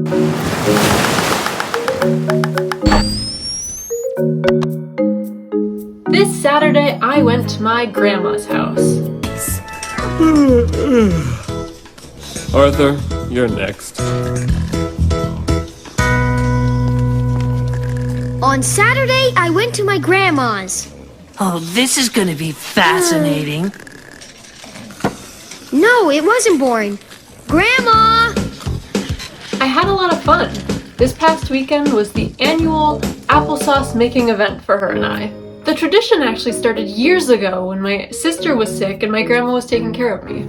This Saturday, I went to my grandma's house. Arthur, you're next. On Saturday, I went to my grandma's. Oh, this is gonna be fascinating. No, it wasn't boring. Grandma! I had a lot of fun. This past weekend was the annual applesauce making event for her and I. The tradition actually started years ago when my sister was sick and my grandma was taking care of me.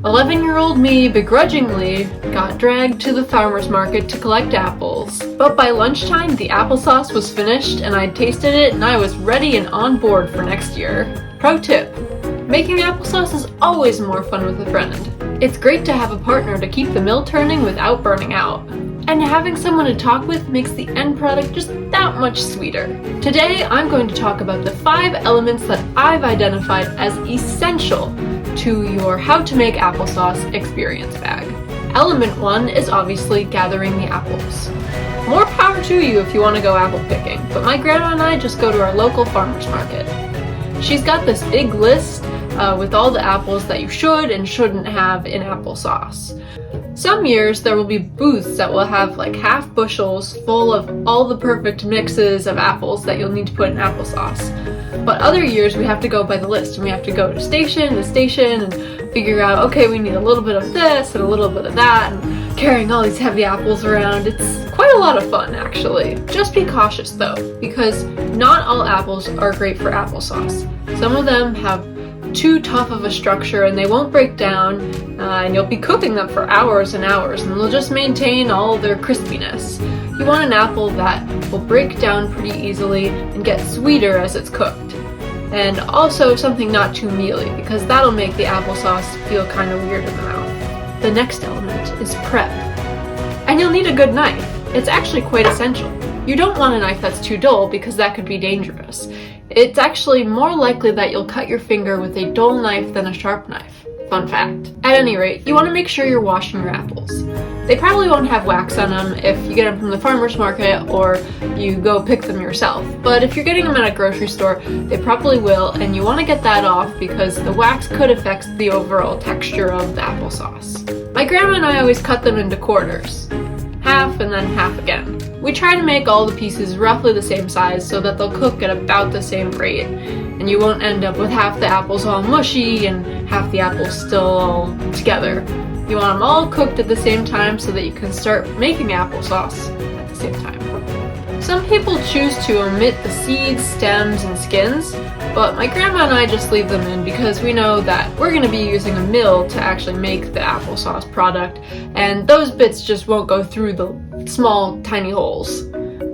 11-year-old me begrudgingly got dragged to the farmer's market to collect apples. But by lunchtime, the applesauce was finished and I'd tasted it and I was ready and on board for next year. Pro tip: making applesauce is always more fun with a friend. It's great to have a partner to keep the mill turning without burning out. And having someone to talk with makes the end product just that much sweeter. Today, I'm going to talk about the 5 elements that I've identified as essential to your how to make applesauce experience bag. Element 1 is obviously gathering the apples. More power to you if you want to go apple picking, but my grandma and I just go to our local farmer's market. She's got this big list with all the apples that you should and shouldn't have in applesauce. Some years there will be booths that will have like half bushels full of all the perfect mixes of apples that you'll need to put in applesauce. But other years we have to go by the list and we have to go to station to station and figure out, okay, we need a little bit of this and a little bit of that, and carrying all these heavy apples around. It's quite a lot of fun actually. Just be cautious though, because not all apples are great for applesauce. Some of them have too tough of a structure and they won't break down, and you'll be cooking them for hours and hours and they'll just maintain all their crispiness. You want an apple that will break down pretty easily and get sweeter as it's cooked. And also something not too mealy, because that'll make the applesauce feel kind of weird in the mouth. The next element is prep. And you'll need a good knife. It's actually quite essential. You don't want a knife that's too dull because that could be dangerous. It's actually more likely that you'll cut your finger with a dull knife than a sharp knife. Fun fact. At any rate, you want to make sure you're washing your apples. They probably won't have wax on them if you get them from the farmer's market or you go pick them yourself. But if you're getting them at a grocery store, they probably will, and you want to get that off because the wax could affect the overall texture of the applesauce. My grandma and I always cut them into quarters. Half and then half again. We try to make all the pieces roughly the same size so that they'll cook at about the same rate, and you won't end up with half the apples all mushy and half the apples still all together. You want them all cooked at the same time so that you can start making applesauce at the same time. Some people choose to omit the seeds, stems, and skins, but my grandma and I just leave them in because we know that we're going to be using a mill to actually make the applesauce product, and those bits just won't go through the small, tiny holes.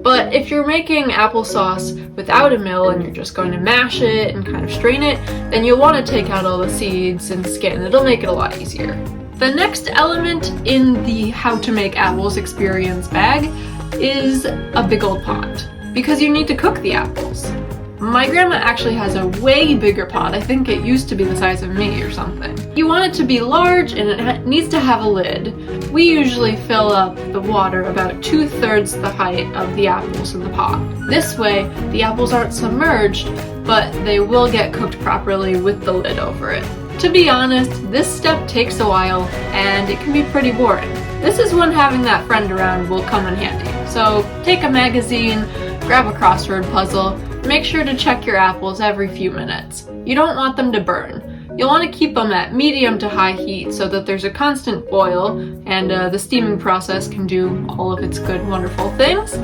But if you're making applesauce without a mill and you're just going to mash it and kind of strain it, then you'll want to take out all the seeds and skin. It'll make it a lot easier. The next element in the how to make apples experience bag is a big old pot, because you need to cook the apples. My grandma actually has a way bigger pot. I think it used to be the size of me or something. You want it to be large and it needs to have a lid. We usually fill up the water about 2/3 the height of the apples in the pot. This way, the apples aren't submerged, but they will get cooked properly with the lid over it. To be honest, this step takes a while and it can be pretty boring. This is when having that friend around will come in handy. So take a magazine, grab a crossword puzzle, make sure to check your apples every few minutes. You don't want them to burn. You'll want to keep them at medium to high heat so that there's a constant boil and the steaming process can do all of its good, wonderful things.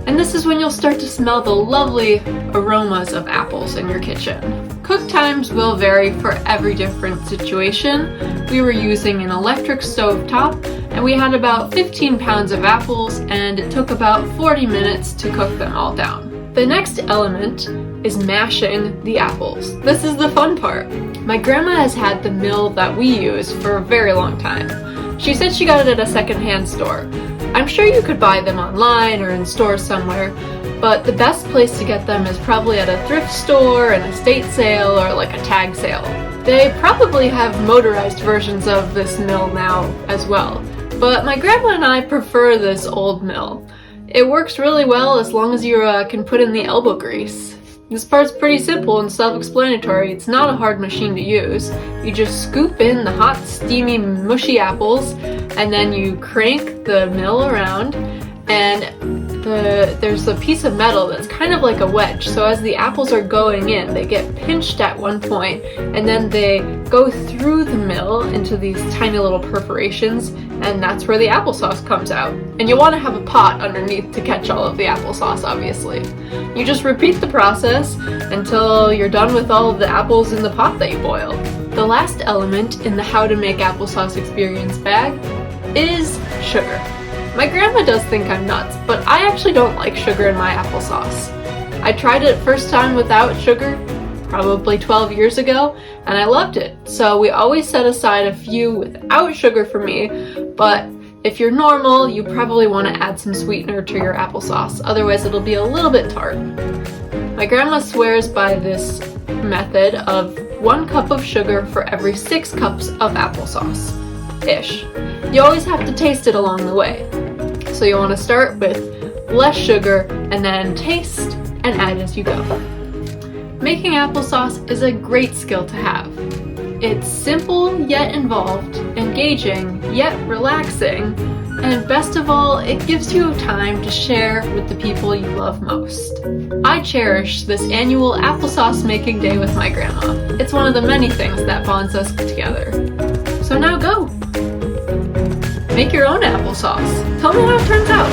And this is when you'll start to smell the lovely aromas of apples in your kitchen. Cook times will vary for every different situation. We were using an electric stove top and we had about 15 pounds of apples and it took about 40 minutes to cook them all down. The next element is mashing the apples. This is the fun part. My grandma has had the mill that we use for a very long time. She said she got it at a secondhand store. I'm sure you could buy them online or in stores somewhere, but the best place to get them is probably at a thrift store, an estate sale, or like a tag sale. They probably have motorized versions of this mill now as well. But my grandma and I prefer this old mill. It works really well as long as you can put in the elbow grease. This part's pretty simple and self-explanatory. It's not a hard machine to use. You just scoop in the hot, steamy, mushy apples, and then you crank the mill around, and there's a piece of metal that's kind of like a wedge. So as the apples are going in, they get pinched at one point, and then they go through the mill into these tiny little perforations, and that's where the applesauce comes out. And you'll want to have a pot underneath to catch all of the applesauce, obviously. You just repeat the process until you're done with all of the apples in the pot that you boiled. The last element in the how to make applesauce experience bag is sugar. My grandma does think I'm nuts, but I actually don't like sugar in my applesauce. I tried it first time without sugar, probably 12 years ago, and I loved it. So we always set aside a few without sugar for me, but if you're normal, you probably want to add some sweetener to your applesauce, otherwise it'll be a little bit tart. My grandma swears by this method of 1 cup of sugar for every 6 cups of applesauce-ish. You always have to taste it along the way. So you want to start with less sugar and then taste and add as you go. Making applesauce is a great skill to have. It's simple yet involved, engaging yet relaxing, and best of all, it gives you time to share with the people you love most. I cherish this annual applesauce making day with my grandma. It's one of the many things that bonds us together. So now go! Make your own applesauce. Tell me how it turns out.